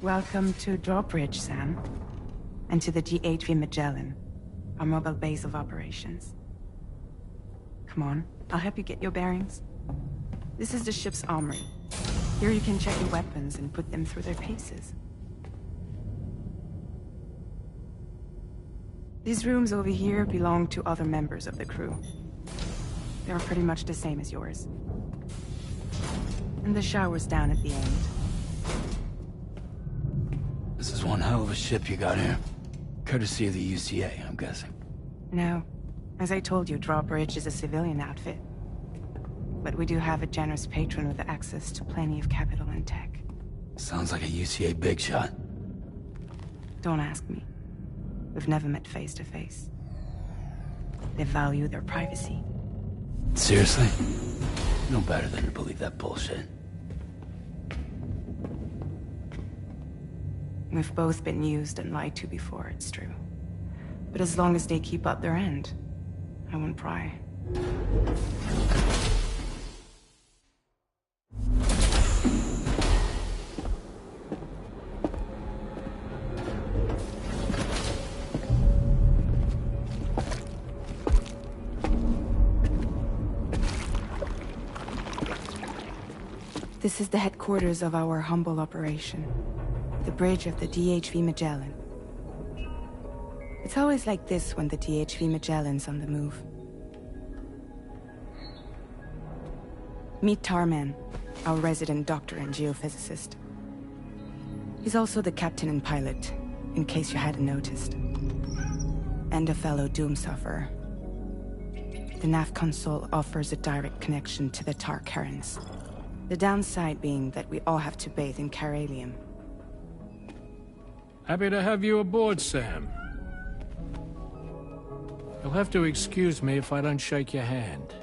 Welcome to Drawbridge, Sam. And to the DHV Magellan, our mobile base of operations. Come on, I'll help you get your bearings. This is the ship's armory. Here you can check your weapons and put them through their paces. These rooms over here belong to other members of the crew. They are pretty much the same as yours. And the shower's down at the end. This is one hell of a ship you got here. Courtesy of the UCA, I'm guessing. No. As I told you, Drawbridge is a civilian outfit. But we do have a generous patron with access to plenty of capital and tech. Sounds like a UCA big shot. Don't ask me. We've never met face to face. They value their privacy. Seriously? No better than to believe that bullshit. We've both been used and lied to before, it's true. But as long as they keep up their end, I won't pry. This is the headquarters of our humble operation. The bridge of the DHV Magellan. It's always like this when the DHV Magellan's on the move. Meet Tarman, our resident doctor and geophysicist. He's also the captain and pilot, in case you hadn't noticed. And a fellow doom sufferer. The nav console offers a direct connection to the tar currents. The downside being that we all have to bathe in caralium. Happy to have you aboard, Sam. You'll have to excuse me if I don't shake your hand.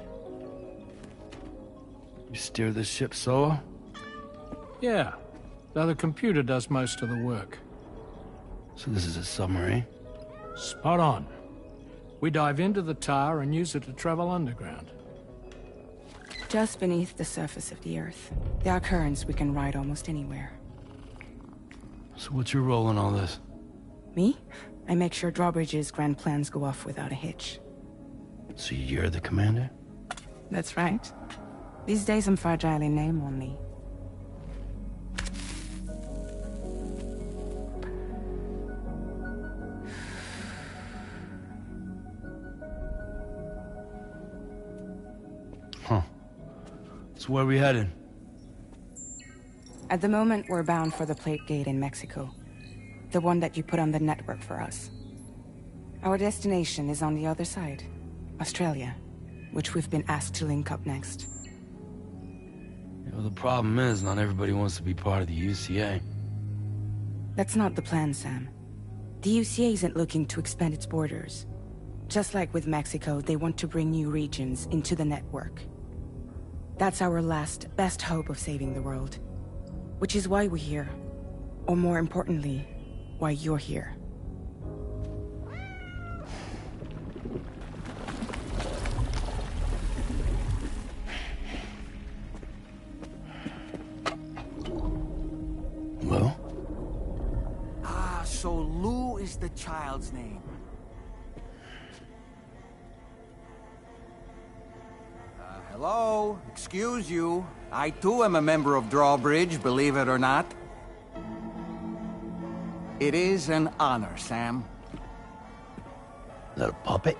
You steer this ship solo? Yeah, though the computer does most of the work. So this is a submarine? Spot on. We dive into the tar and use it to travel underground. Just beneath the surface of the Earth, there are currents we can ride almost anywhere. So what's your role in all this? Me? I make sure Drawbridge's grand plans go off without a hitch. So you're the commander? That's right. These days I'm fragile in name only. Huh. So where are we headed? At the moment, we're bound for the Plate Gate in Mexico. The one that you put on the network for us. Our destination is on the other side, Australia, which we've been asked to link up next. You know, the problem is, not everybody wants to be part of the UCA. That's not the plan, Sam. The UCA isn't looking to expand its borders. Just like with Mexico, they want to bring new regions into the network. That's our last, best hope of saving the world. Which is why we're here. Or more importantly, why you're here. Well? Ah, so Lou is the child's name. Hello? Excuse you. I too am a member of Drawbridge, believe it or not. It is an honor, Sam. Is that a puppet?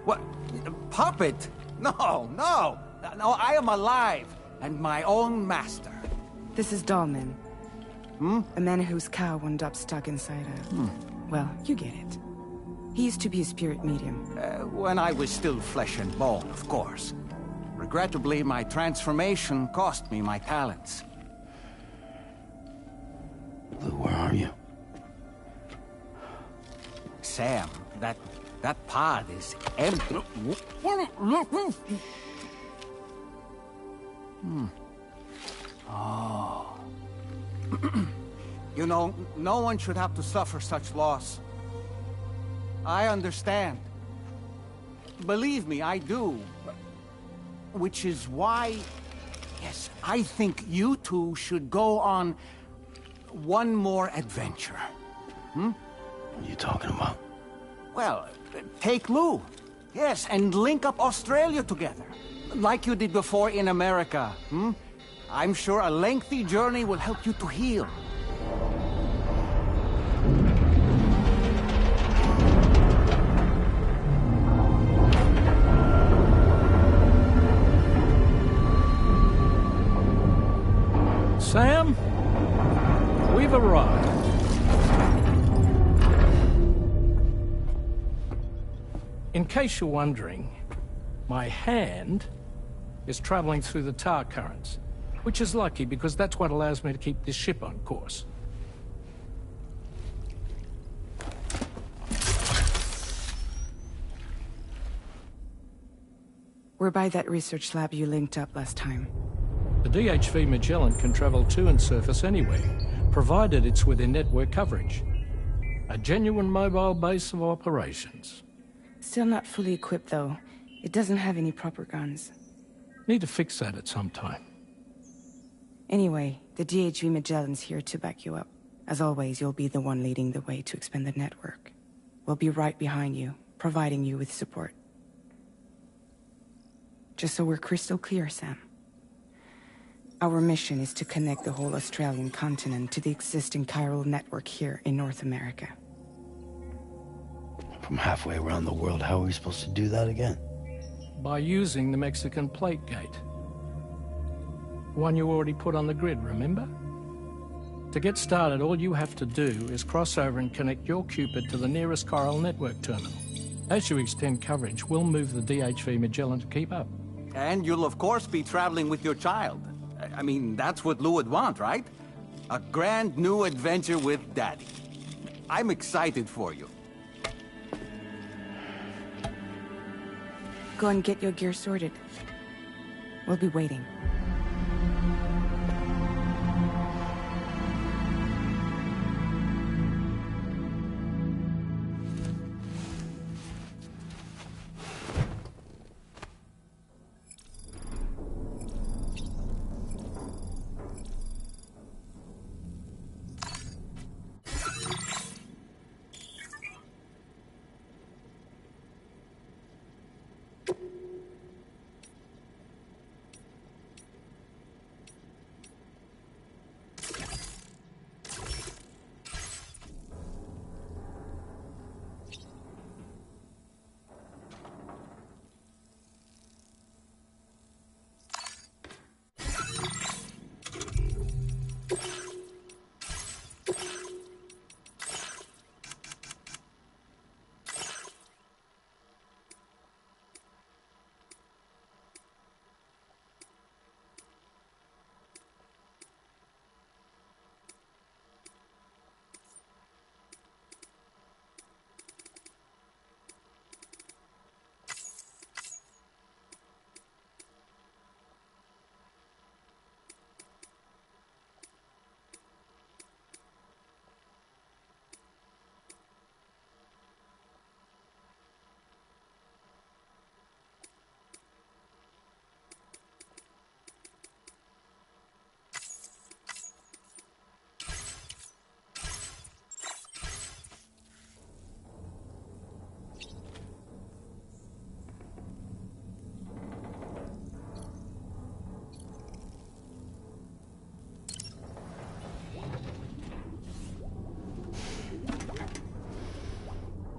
What? A puppet? No, no! No, I am alive, and my own master. This is Dahlman. A man whose cow wound up stuck inside a... Well, you get it. He used to be a spirit medium. When I was still flesh and bone, of course. Regrettably, my transformation cost me my talents. Lou, where are you? Sam, that pod is empty. Oh. You know, no one should have to suffer such loss. I understand. Believe me, I do. Which is why, yes, I think you two should go on one more adventure. What are you talking about? Well, take Lou. Yes, and link up Australia together. Like you did before in America. I'm sure a lengthy journey will help you to heal. Sam, we've arrived. In case you're wondering, my hand is traveling through the tar currents, which is lucky because that's what allows me to keep this ship on course. We're by that research lab you linked up last time. The DHV Magellan can travel to and surface anywhere, provided it's within network coverage. A genuine mobile base of operations. Still not fully equipped, though. It doesn't have any proper guns. Need to fix that at some time. Anyway, the DHV Magellan's here to back you up. As always, you'll be the one leading the way to expand the network. We'll be right behind you, providing you with support. Just so we're crystal clear, Sam. Our mission is to connect the whole Australian continent to the existing chiral network here in North America. From halfway around the world, how are we supposed to do that again? By using the Mexican plate gate. One you already put on the grid, remember? To get started, all you have to do is cross over and connect your Cupid to the nearest chiral network terminal. As you extend coverage, we'll move the DHV Magellan to keep up. And you'll of course be traveling with your child. I mean, that's what Lou would want, right? A grand new adventure with Daddy. I'm excited for you. Go and get your gear sorted. We'll be waiting.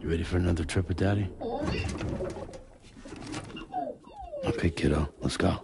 You ready for another trip with Daddy? Okay, kiddo, let's go.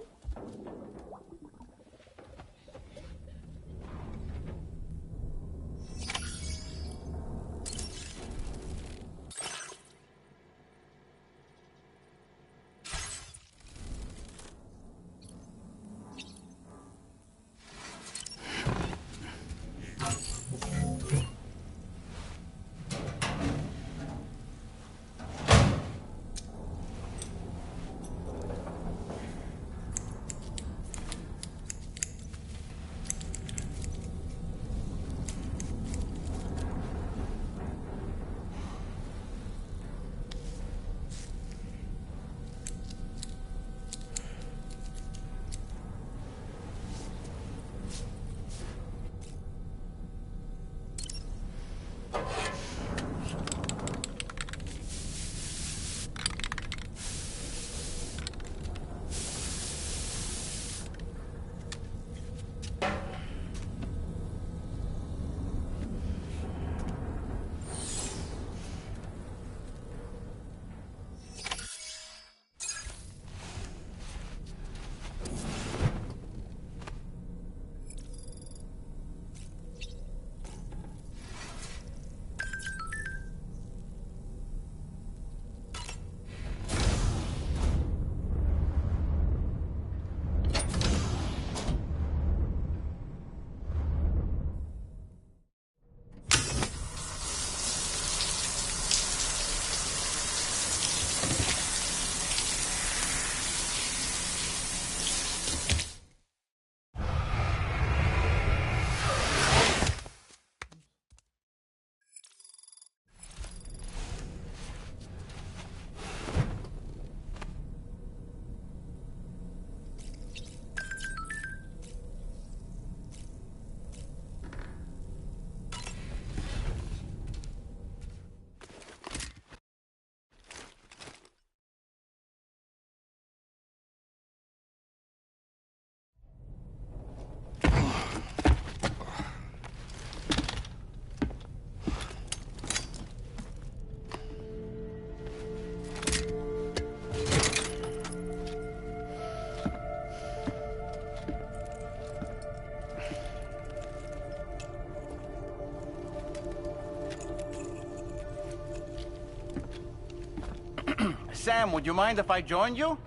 Sam, would you mind if I joined you?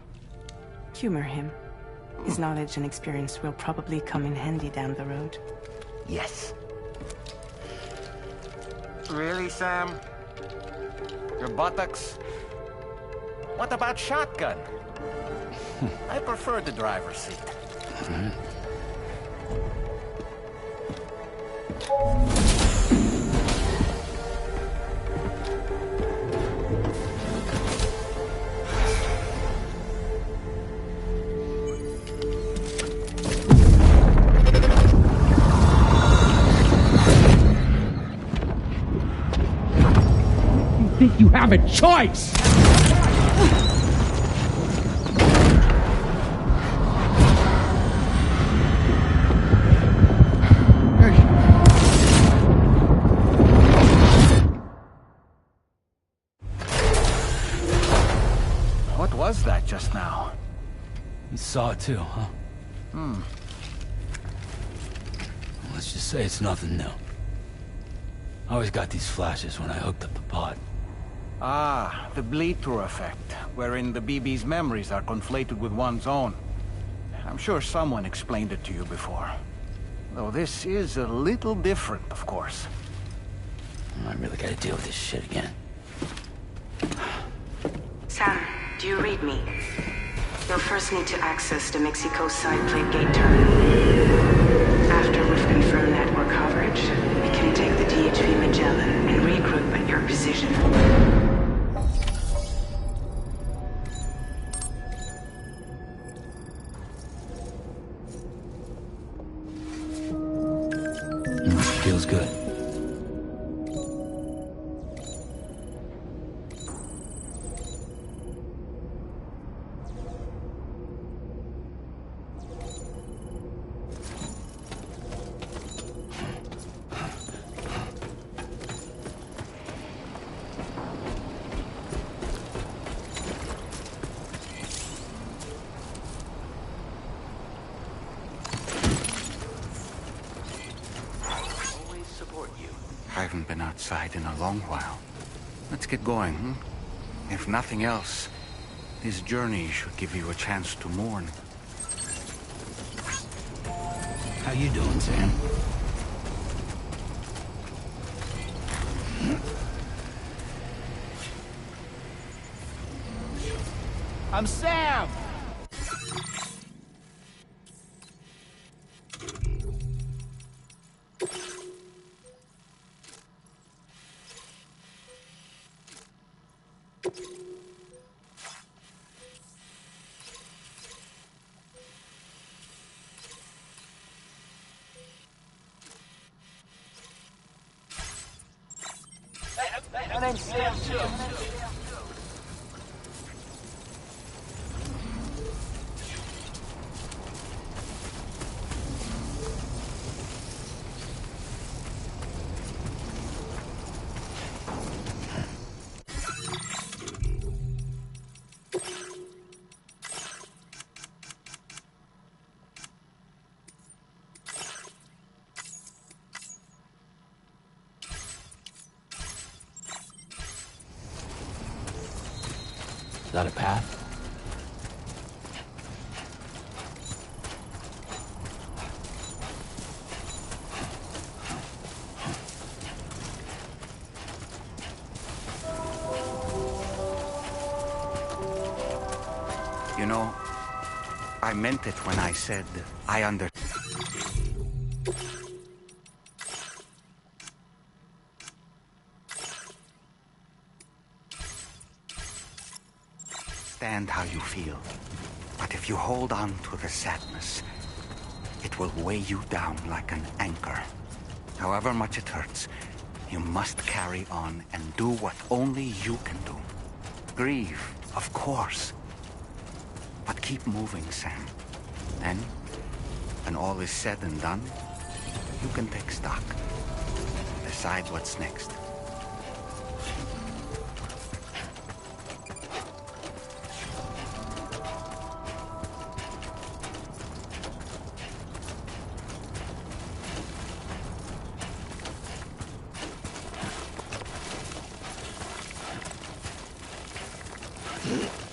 Humor him. His knowledge and experience will probably come in handy down the road. Yes. Really, Sam? Your buttocks? What about shotgun? I prefer the driver's seat. Think you have a choice? What was that just now? You saw it too, huh? Let's just say it's nothing new. I always got these flashes when I hooked up the pod. Ah, the bleed-through effect, wherein the BB's memories are conflated with one's own. I'm sure someone explained it to you before. Though this is a little different, of course. I really gotta deal with this shit again. Sam, do you read me? You'll first need to access the Mexico side plate gate terminal. After we've confirmed network coverage, we can take the DHV Magellan and regroup at your position. Feels good. I haven't been outside in a long while. Let's get going, hmm? If nothing else, this journey should give you a chance to mourn. How you doing, Sam? I'm Sam! My name's Sam too. Is that a path? You know, I meant it when I said I understand how you feel. But if you hold on to the sadness, it will weigh you down like an anchor. However much it hurts, you must carry on and do what only you can do. Grieve, of course. But keep moving, Sam. Then, when all is said and done, you can take stock. Decide what's next. Yeah.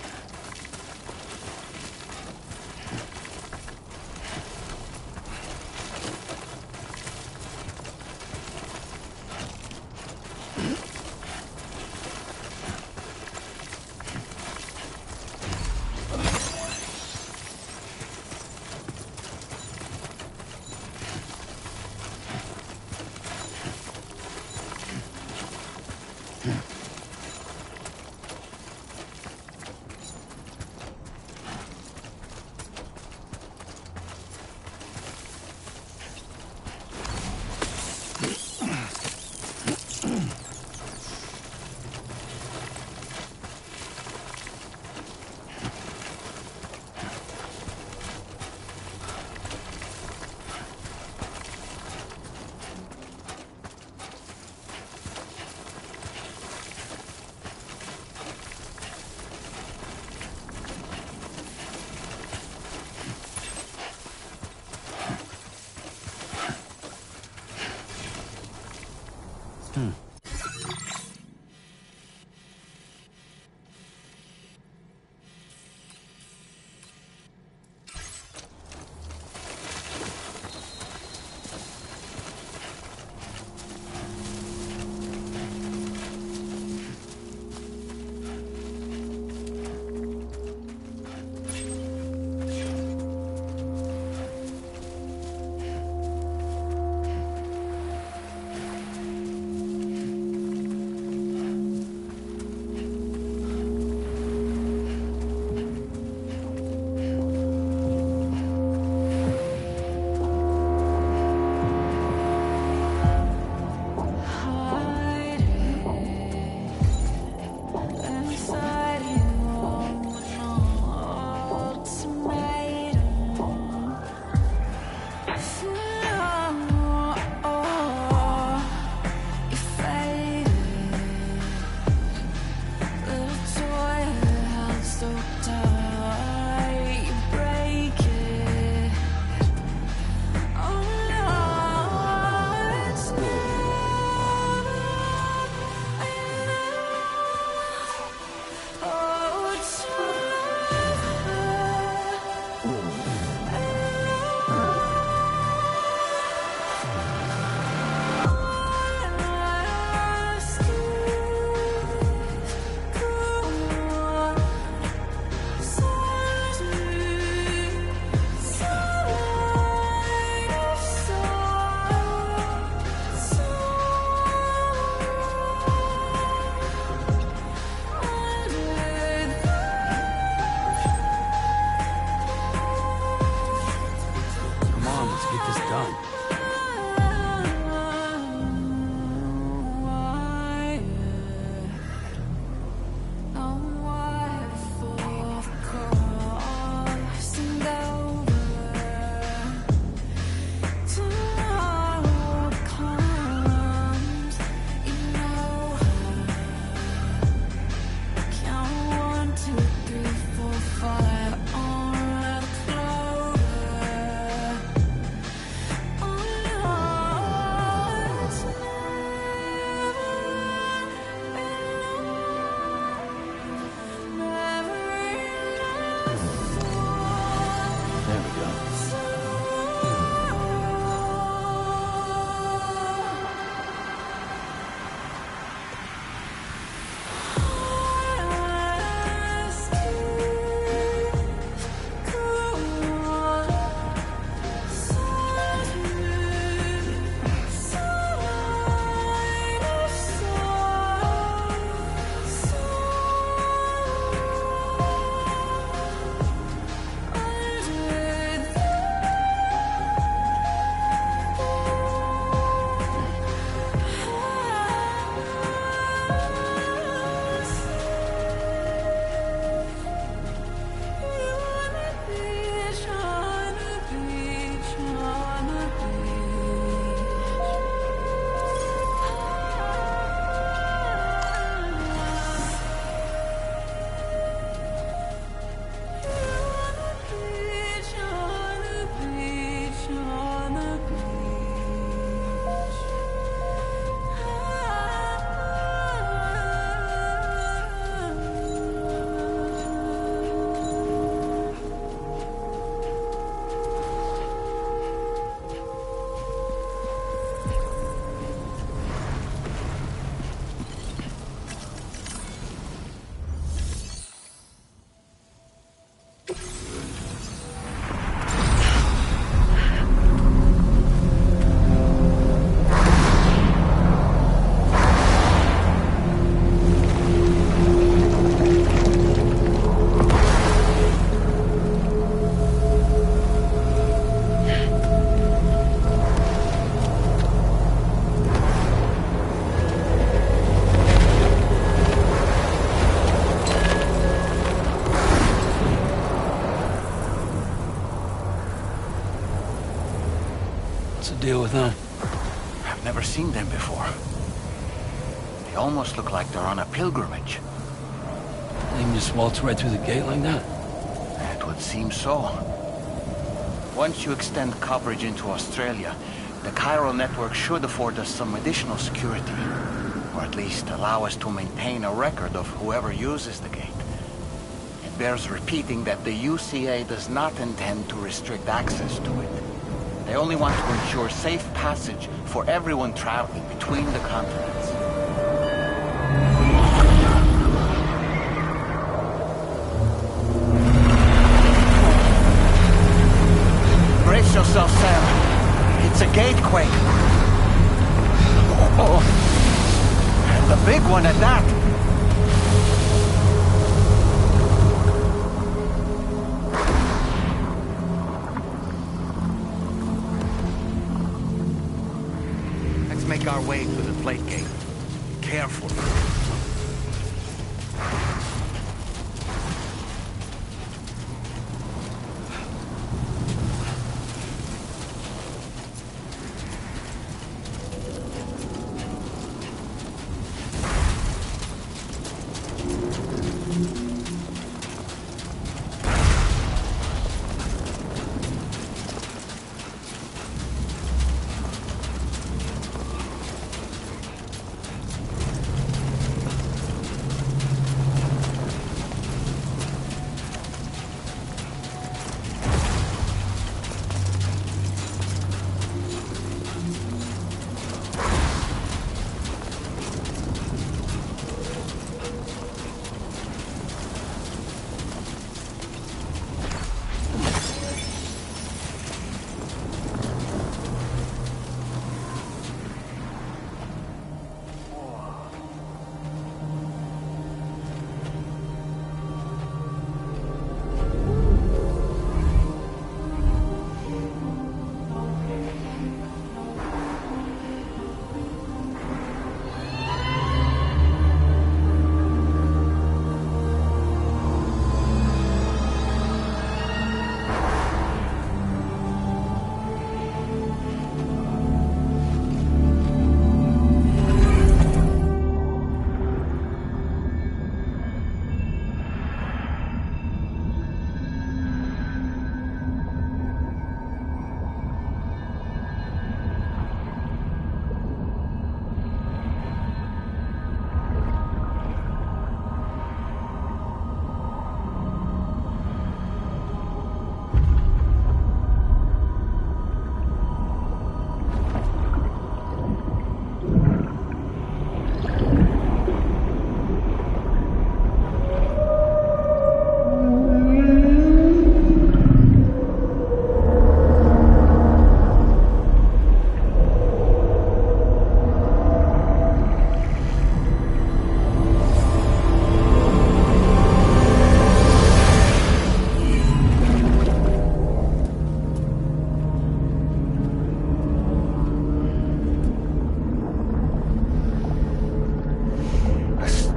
deal with them? I've never seen them before. They almost look like they're on a pilgrimage. They can just waltz right through the gate like that? It would seem so. Once you extend coverage into Australia, the chiral network should afford us some additional security. Or at least allow us to maintain a record of whoever uses the gate. It bears repeating that the UCA does not intend to restrict access to it. They only want to ensure safe passage for everyone traveling between the continents. Brace yourself, Sam. It's a gatequake. Oh, and a big one at that. Let's make our way to the plate gate. Careful.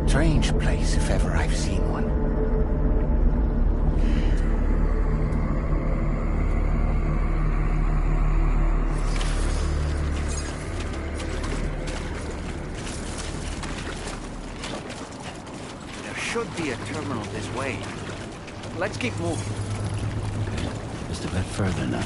Strange place, if ever I've seen one. There should be a terminal this way. Let's keep moving. Just a bit further now.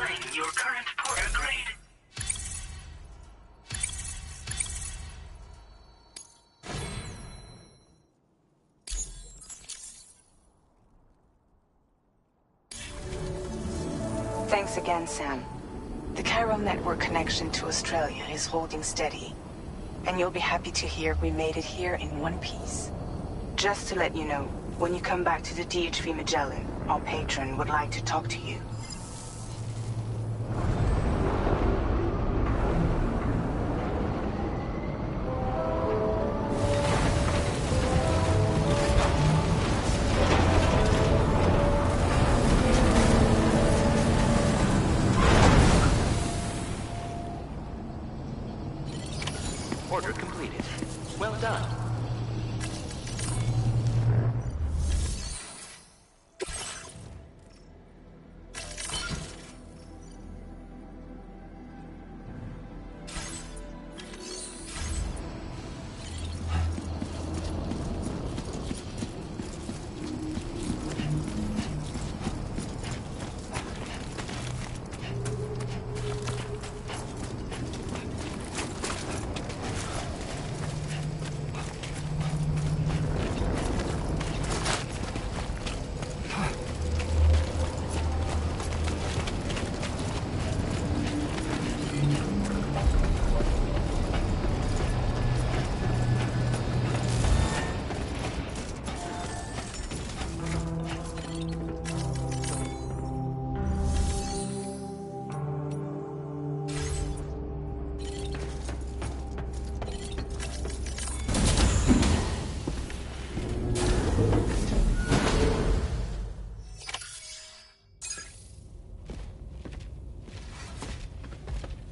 displaying your current porter grade. Thanks again, Sam. The chiral network connection to Australia is holding steady. And you'll be happy to hear we made it here in one piece. Just to let you know, when you come back to the DHV Magellan, our patron would like to talk to you. Order completed. Well done.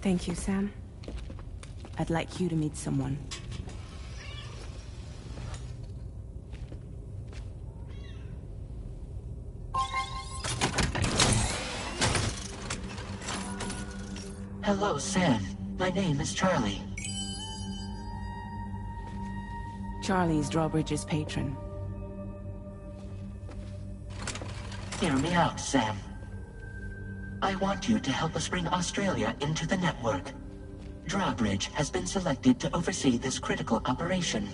Thank you, Sam. I'd like you to meet someone. Hello, Sam. My name is Charlie. Charlie's Drawbridge's patron. Hear me out, Sam. I want you to help us bring Australia into the network. Drawbridge has been selected to oversee this critical operation.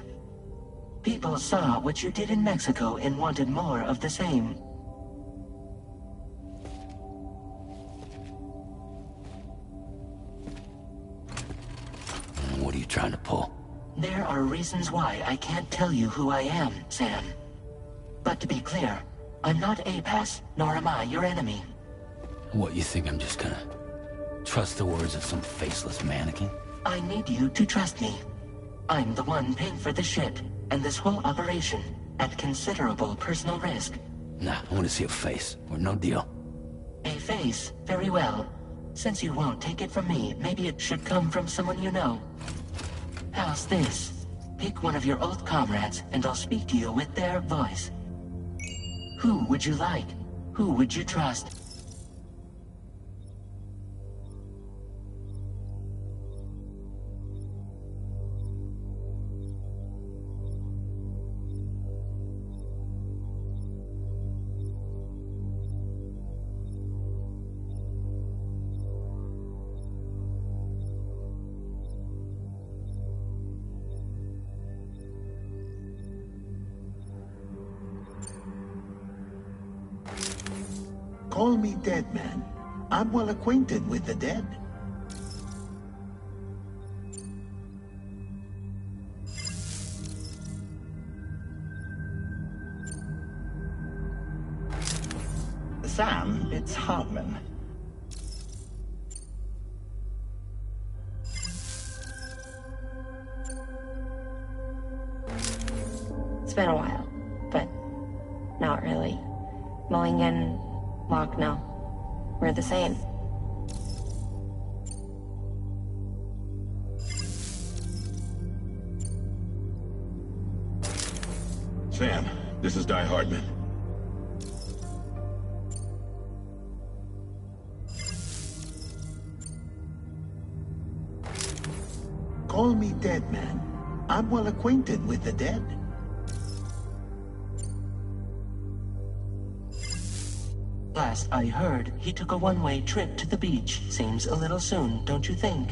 People saw what you did in Mexico and wanted more of the same. What are you trying to pull? There are reasons why I can't tell you who I am, Sam. But to be clear, I'm not APAS, nor am I your enemy. What, you think I'm just gonna trust the words of some faceless mannequin? I need you to trust me. I'm the one paying for the shit, and this whole operation, at considerable personal risk. Nah, I want to see a face, or no deal. A face? Very well. Since you won't take it from me, maybe it should come from someone you know. How's this? Pick one of your old comrades, and I'll speak to you with their voice. Who would you like? Who would you trust? Call me dead, man. I'm well acquainted with the dead. Sam, it's Hartman. It's been a while, but not really. Mulligan, Locke, no. We're the same. Sam, this is Di Hardman. Call me dead, man. I'm well acquainted with the dead. last I heard, he took a one-way trip to the beach. Seems a little soon, don't you think?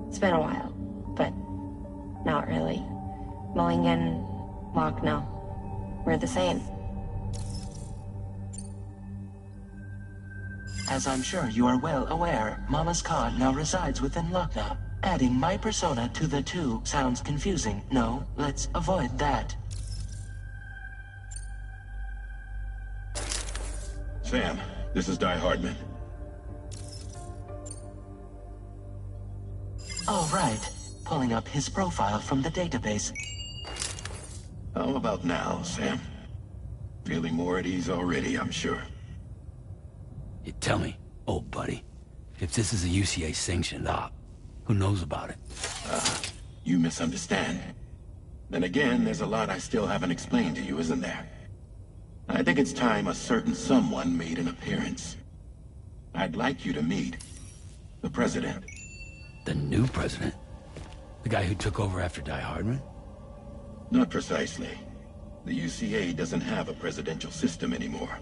It's been a while, but not really. Mulligan, Locke, no. We're the same. As I'm sure you are well aware, Mama's Khan now resides within Lochna. Adding my persona to the two sounds confusing. No, let's avoid that. Sam, this is Di Hardman. All right. Pulling up his profile from the database. How about now, Sam? Feeling more at ease already, I'm sure. You tell me, old buddy, if this is a UCA sanctioned op, who knows about it? You misunderstand. Then again, there's a lot I still haven't explained to you, isn't there? I think it's time a certain someone made an appearance. I'd like you to meet the President. The new president? The guy who took over after Di Hardman? Not precisely. The UCA doesn't have a presidential system anymore.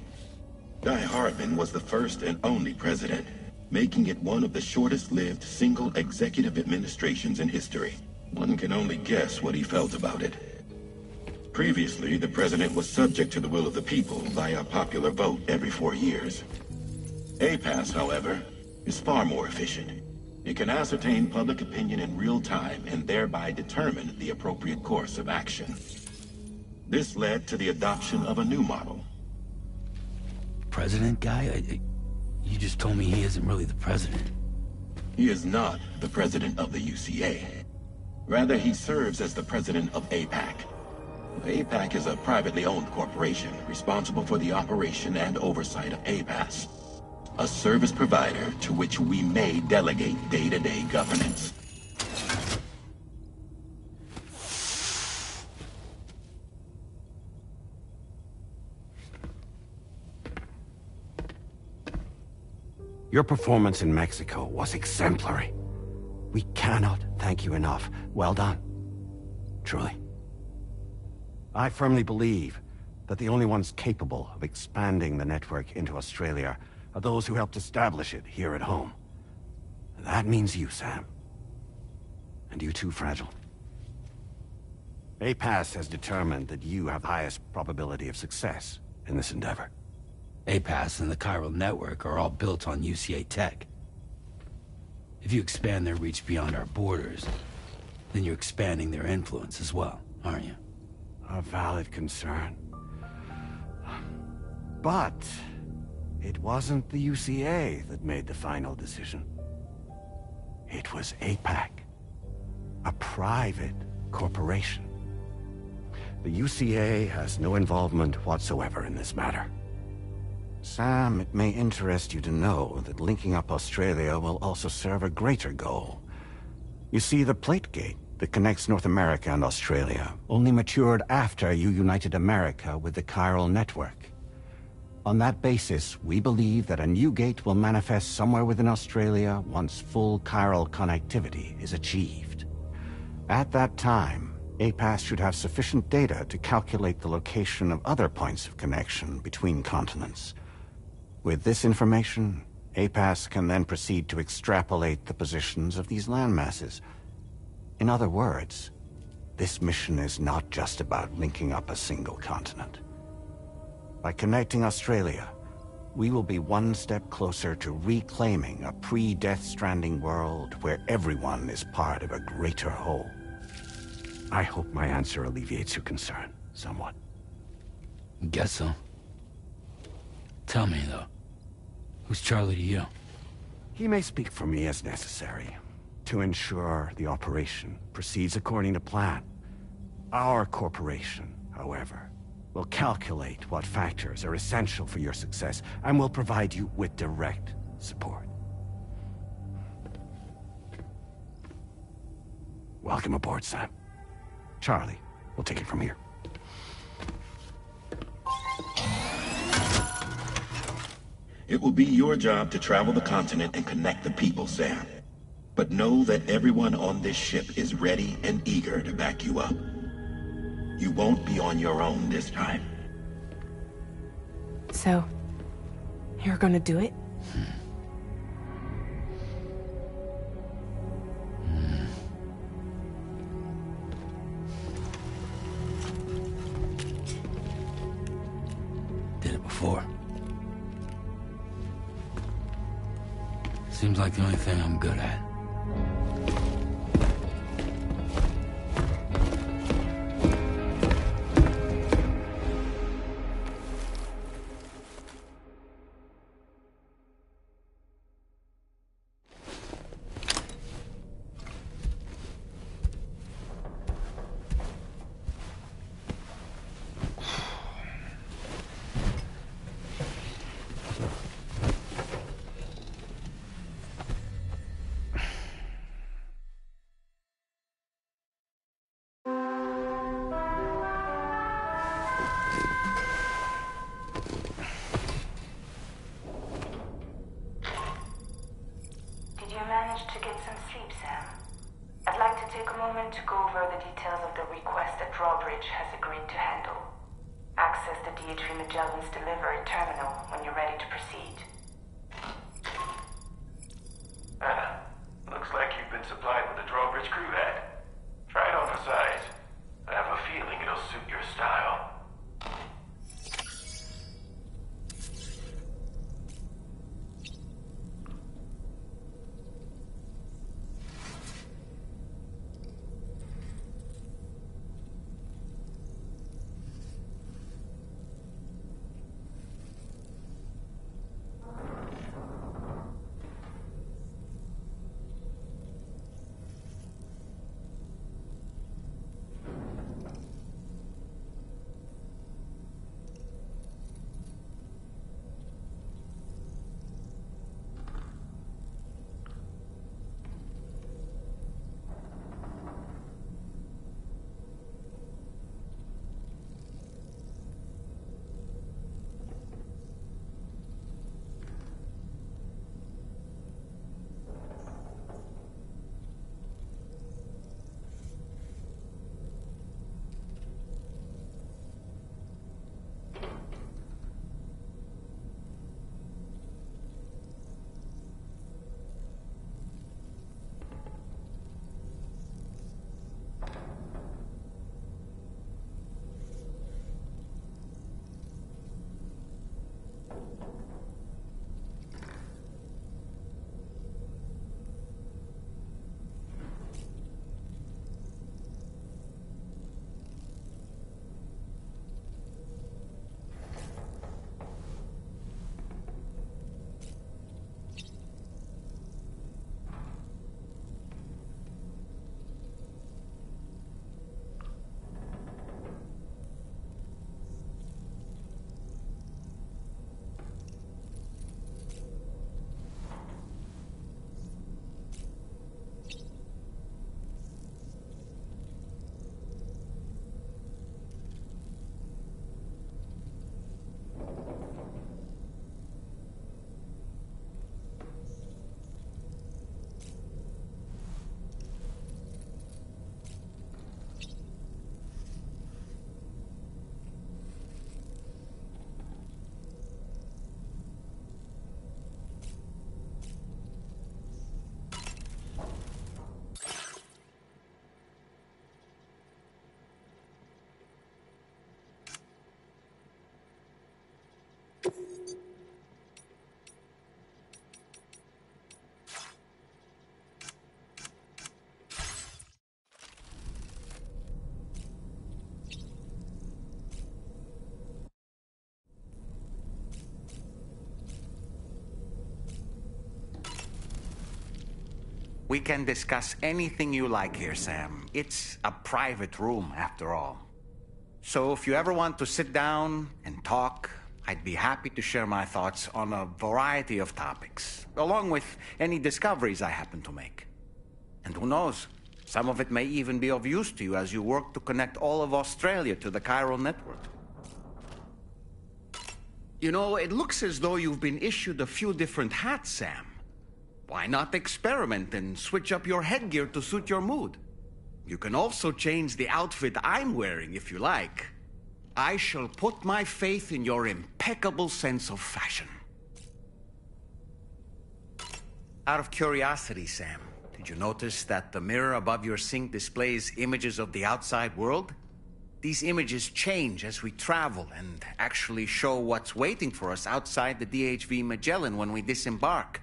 Di Hardman was the first and only president, making it one of the shortest-lived single executive administrations in history. One can only guess what he felt about it. Previously, the president was subject to the will of the people via popular vote every 4 years. APAS, however, is far more efficient. It can ascertain public opinion in real time and thereby determine the appropriate course of action. This led to the adoption of a new model. President guy? You just told me he isn't really the president. He is not the president of the UCA. Rather, he serves as the president of APAC. APAC is a privately owned corporation responsible for the operation and oversight of APAS, a service provider to which we may delegate day-to-day governance. Your performance in Mexico was exemplary. We cannot thank you enough. Well done. Truly. I firmly believe that the only ones capable of expanding the network into Australia are those who helped establish it here at home. That means you, Sam. And you too, Fragile. APAS has determined that you have the highest probability of success in this endeavor. APAS and the chiral network are all built on UCA tech. If you expand their reach beyond our borders, then you're expanding their influence as well, aren't you? A valid concern. But it wasn't the UCA that made the final decision. It was APAC, a private corporation. The UCA has no involvement whatsoever in this matter. Sam, it may interest you to know that linking up Australia will also serve a greater goal. You see, the plate gate that connects North America and Australia only matured after you united America with the chiral network. On that basis, we believe that a new gate will manifest somewhere within Australia once full chiral connectivity is achieved. At that time, APAS should have sufficient data to calculate the location of other points of connection between continents. With this information, APAS can then proceed to extrapolate the positions of these landmasses. In other words, this mission is not just about linking up a single continent. By connecting Australia, we will be one step closer to reclaiming a pre-Death Stranding world where everyone is part of a greater whole. I hope my answer alleviates your concern somewhat. Guess so. Tell me, though, who's Charlie to you? He may speak for me as necessary to ensure the operation proceeds according to plan. Our corporation, however, will calculate what factors are essential for your success and will provide you with direct support. Welcome aboard, Sam. Charlie, we'll take it from here. It will be your job to travel the continent and connect the people, Sam. But know that everyone on this ship is ready and eager to back you up. You won't be on your own this time. So, you're gonna do it? Did it before. Seems like the only thing I'm good at. Managed to get some sleep, Sam. I'd like to take a moment to go over the details of the request that Drawbridge has agreed to handle. Access the D3 Magellan's delivery terminal when you're ready to proceed. Looks like you've been supplied with the Drawbridge crew hat. Try it on for size. I have a feeling it'll suit your style. We can discuss anything you like here, Sam. It's a private room, after all. So if you ever want to sit down and talk, I'd be happy to share my thoughts on a variety of topics, along with any discoveries I happen to make. And who knows, some of it may even be of use to you as you work to connect all of Australia to the chiral network. You know, it looks as though you've been issued a few different hats, Sam. Why not experiment and switch up your headgear to suit your mood? You can also change the outfit I'm wearing if you like. I shall put my faith in your impeccable sense of fashion. Out of curiosity, Sam, did you notice that the mirror above your sink displays images of the outside world? These images change as we travel and actually show what's waiting for us outside the DHV Magellan when we disembark.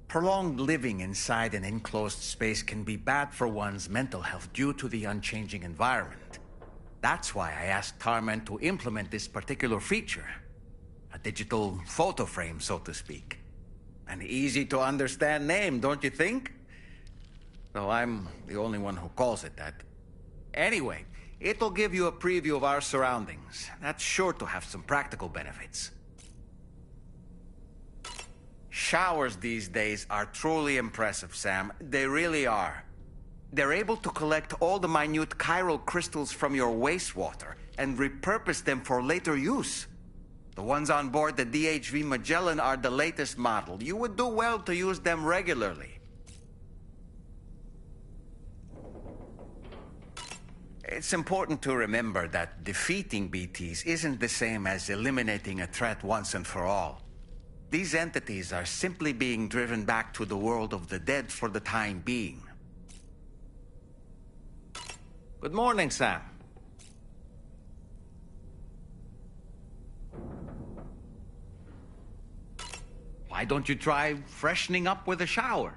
Prolonged living inside an enclosed space can be bad for one's mental health due to the unchanging environment. That's why I asked Tarman to implement this particular feature. A digital photo frame, so to speak. An easy-to-understand name, don't you think? Though I'm the only one who calls it that. Anyway, it'll give you a preview of our surroundings. That's sure to have some practical benefits. Showers these days are truly impressive, Sam. They really are. They're able to collect all the minute chiral crystals from your wastewater and repurpose them for later use. The ones on board the DHV Magellan are the latest model. You would do well to use them regularly. It's important to remember that defeating BTs isn't the same as eliminating a threat once and for all. These entities are simply being driven back to the world of the dead for the time being. Good morning, Sam. Why don't you try freshening up with a shower?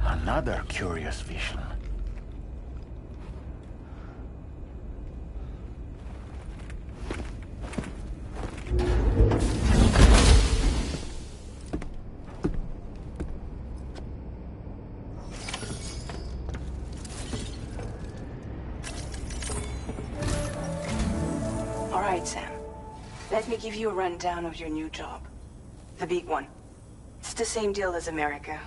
Another curious vision. All right, Sam. Let me give you a rundown of your new job. The big one. It's the same deal as America.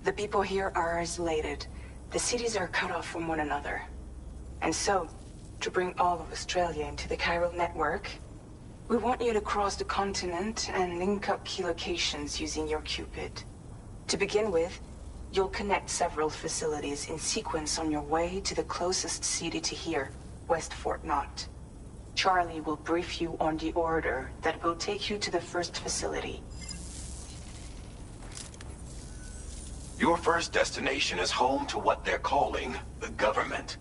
The people here are isolated. The cities are cut off from one another. And so, to bring all of Australia into the chiral network, we want you to cross the continent and link up key locations using your Cupid. To begin with, you'll connect several facilities in sequence on your way to the closest city to here, West Fort Knott. Charlie will brief you on the order that will take you to the first facility. Your first destination is home to what they're calling the government.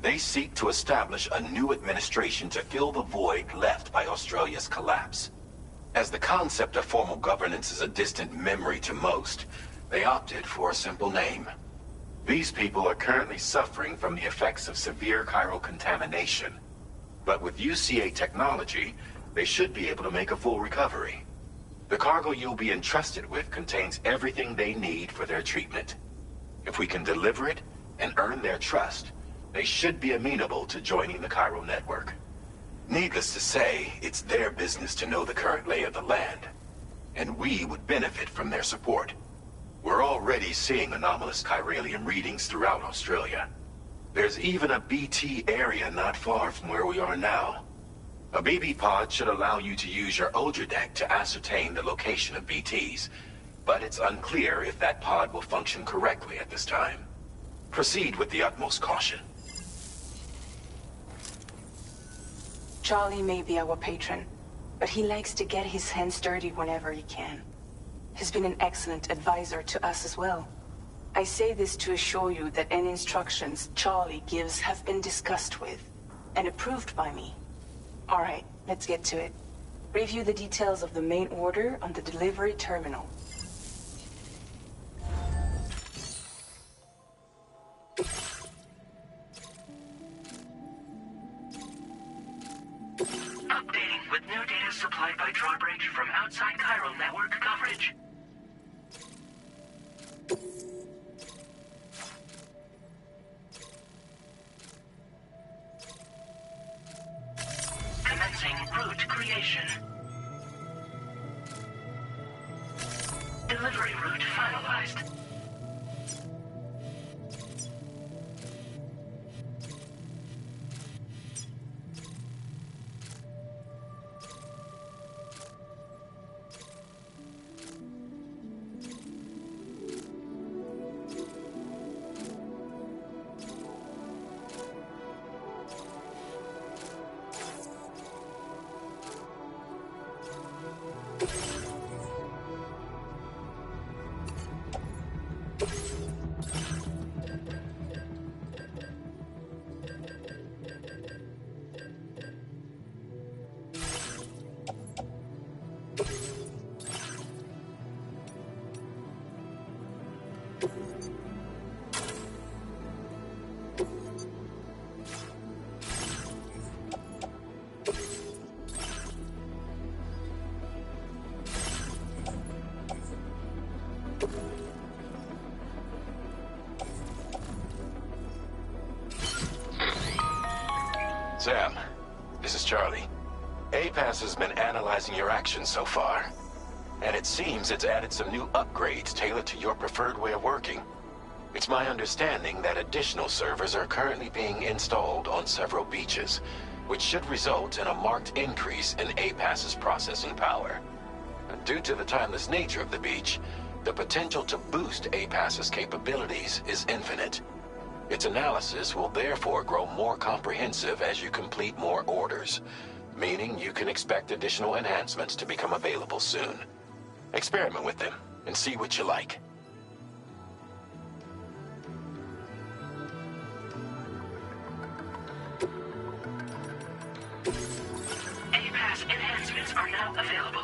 They seek to establish a new administration to fill the void left by Australia's collapse. As the concept of formal governance is a distant memory to most, they opted for a simple name. These people are currently suffering from the effects of severe chiral contamination. But with UCA technology, they should be able to make a full recovery. The cargo you'll be entrusted with contains everything they need for their treatment. If we can deliver it and earn their trust, they should be amenable to joining the chiral network. Needless to say, it's their business to know the current lay of the land, and we would benefit from their support. We're already seeing anomalous chiralium readings throughout Australia. There's even a BT area not far from where we are now. A BB pod should allow you to use your Ultra deck to ascertain the location of BTs, but it's unclear if that pod will function correctly at this time. Proceed with the utmost caution. Charlie may be our patron, but he likes to get his hands dirty whenever he can. He's been an excellent advisor to us as well. I say this to assure you that any instructions Charlie gives have been discussed with and approved by me. All right, let's get to it. Review the details of the main order on the delivery terminal. Updating with new data supplied by drawbridge from outside chiral network coverage. Commencing route creation. Delivery route finalized. Sam, this is Charlie. APAS has been analyzing your actions so far, and it seems it's added some new upgrades tailored to your preferred way of working. It's my understanding that additional servers are currently being installed on several beaches, which should result in a marked increase in APAS's processing power. Due to the timeless nature of the beach, the potential to boost APAS's capabilities is infinite. Its analysis will therefore grow more comprehensive as you complete more orders, meaning you can expect additional enhancements to become available soon. Experiment with them and see what you like. APAS enhancements are now available.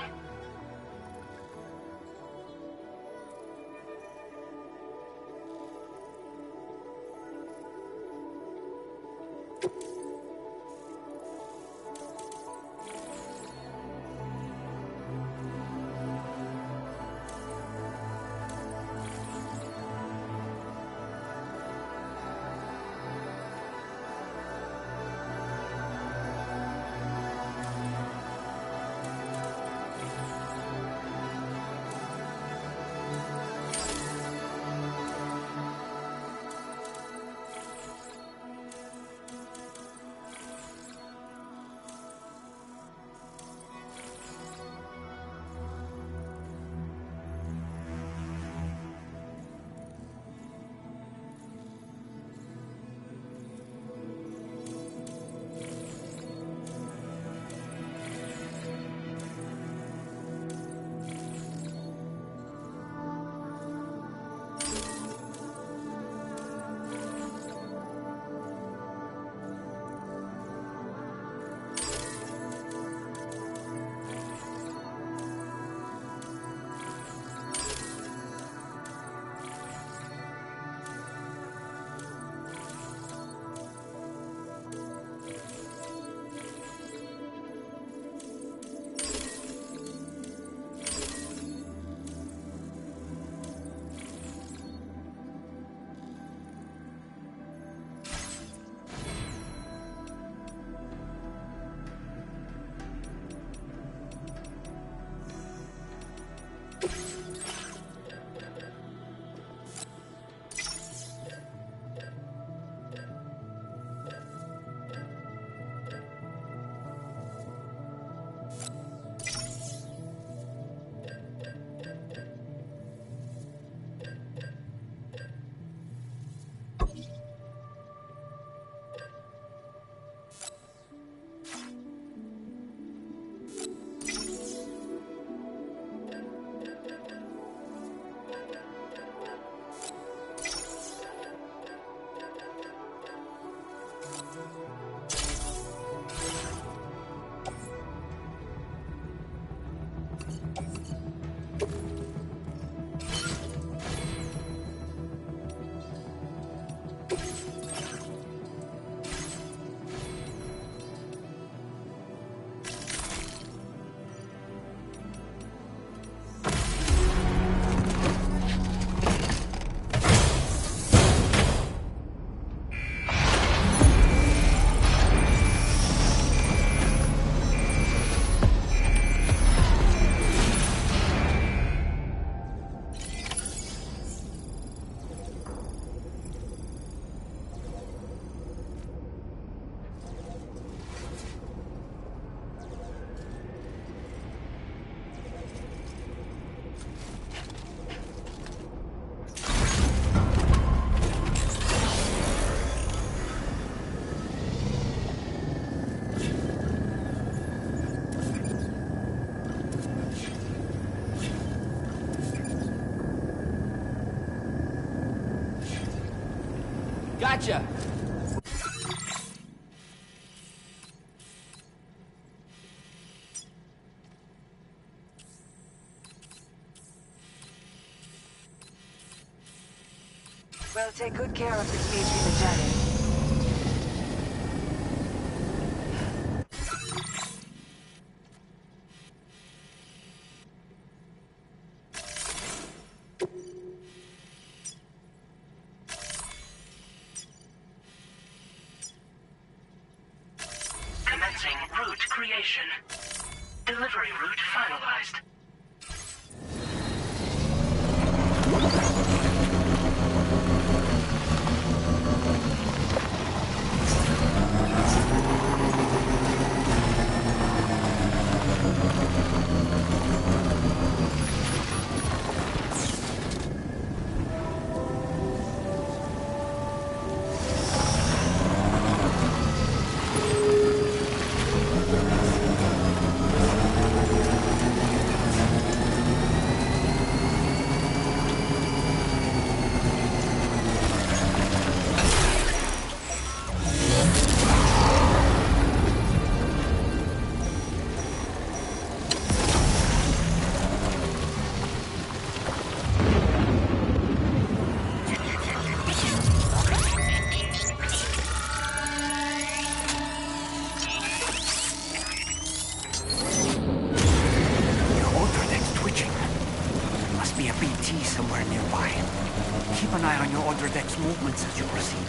Gotcha! Well, take good care of this Dimitri Magellan. Commencing route creation. Delivery route finalized. Somewhere nearby. Keep an eye on your other deck's movements as you proceed.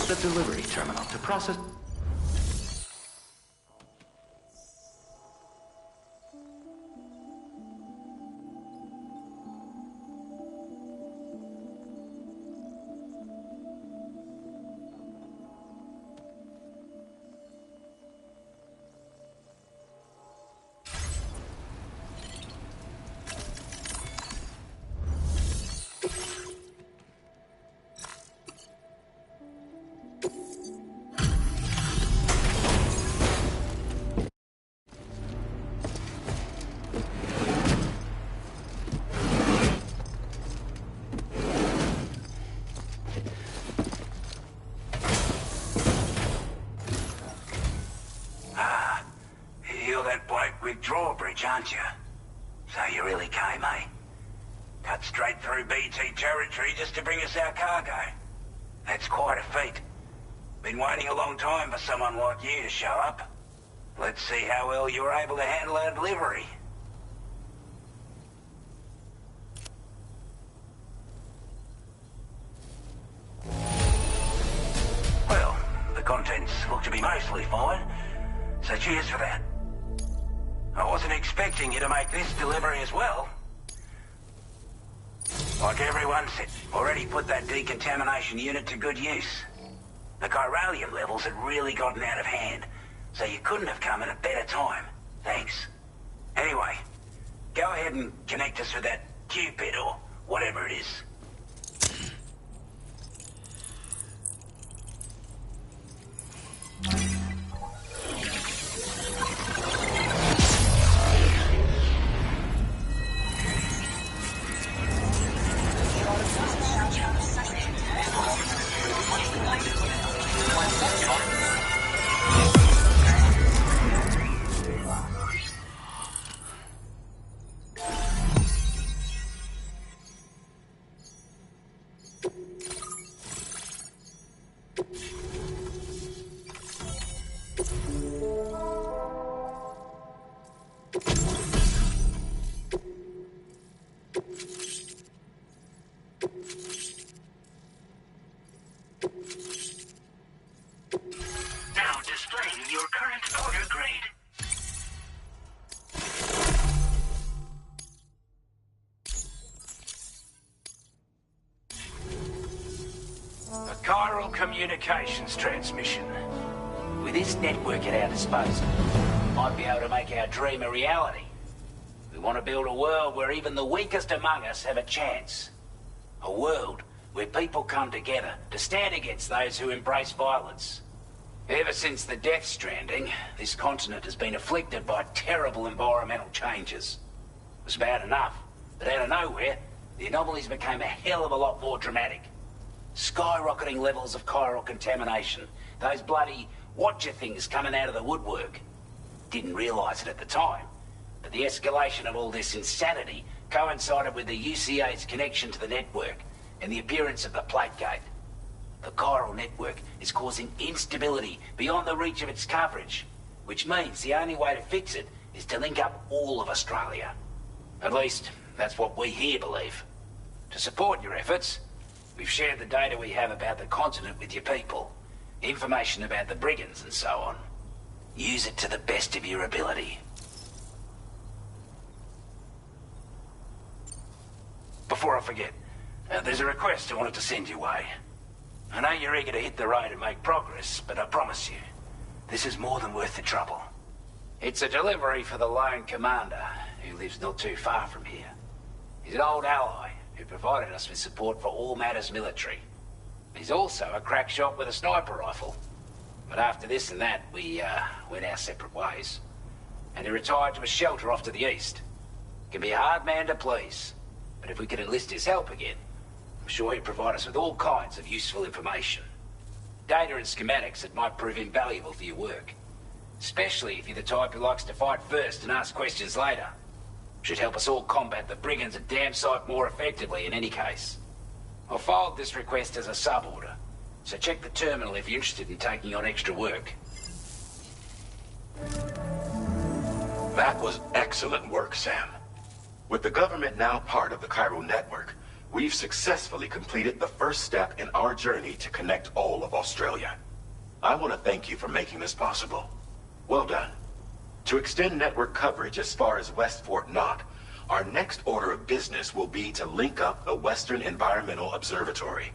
the delivery terminal to process... With drawbridge, aren't you? So you really came, eh? Cut straight through BT territory just to bring us our cargo. That's quite a feat. Been waiting a long time for someone like you to show up. Let's see how well you were able to handle our delivery. Well, the contents look to be mostly fine, so cheers for that. I wasn't expecting you to make this delivery as well. Like everyone said, already put that decontamination unit to good use. The chiralium levels had really gotten out of hand, so you couldn't have come at a better time. Thanks. Anyway, go ahead and connect us with that Q-pid or whatever it is. Now displaying your current order grade. A chiral communications transmission. With this network at our disposal, we might be able to make our dream a reality. We want to build a world where even the weakest among us have a chance. A world where people come together to stand against those who embrace violence. Ever since the Death Stranding, this continent has been afflicted by terrible environmental changes. It was bad enough, but out of nowhere, the anomalies became a hell of a lot more dramatic. Skyrocketing levels of chiral contamination, those bloody watcher things coming out of the woodwork. Didn't realise it at the time, but the escalation of all this insanity coincided with the UCA's connection to the network and the appearance of the plate gate. The chiral network is causing instability beyond the reach of its coverage, which means the only way to fix it is to link up all of Australia. At least, that's what we here believe. To support your efforts, we've shared the data we have about the continent with your people, information about the brigands and so on. Use it to the best of your ability. Before I forget, there's a request I wanted to send your way. I know you're eager to hit the road and make progress, but I promise you, this is more than worth the trouble. It's a delivery for the lone commander, who lives not too far from here. He's an old ally who provided us with support for all matters military. He's also a crack shot with a sniper rifle. But after this and that, we went our separate ways. And he retired to a shelter off to the east. Can be a hard man to please, but if we could enlist his help again, I'm sure he'd provide us with all kinds of useful information. Data and schematics that might prove invaluable for your work. Especially if you're the type who likes to fight first and ask questions later. Should help us all combat the brigands at Dam Site more effectively in any case. I'll filed this request as a sub-order, so check the terminal if you're interested in taking on extra work. That was excellent work, Sam. With the government now part of the chiral network, we've successfully completed the first step in our journey to connect all of Australia. I want to thank you for making this possible. Well done. To extend network coverage as far as West Fort Knott, our next order of business will be to link up the Western Environmental Observatory.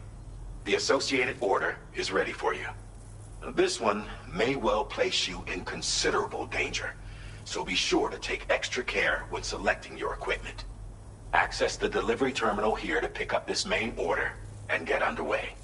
The associated order is ready for you. This one may well place you in considerable danger, so be sure to take extra care when selecting your equipment. Access the delivery terminal here to pick up this main order and get underway.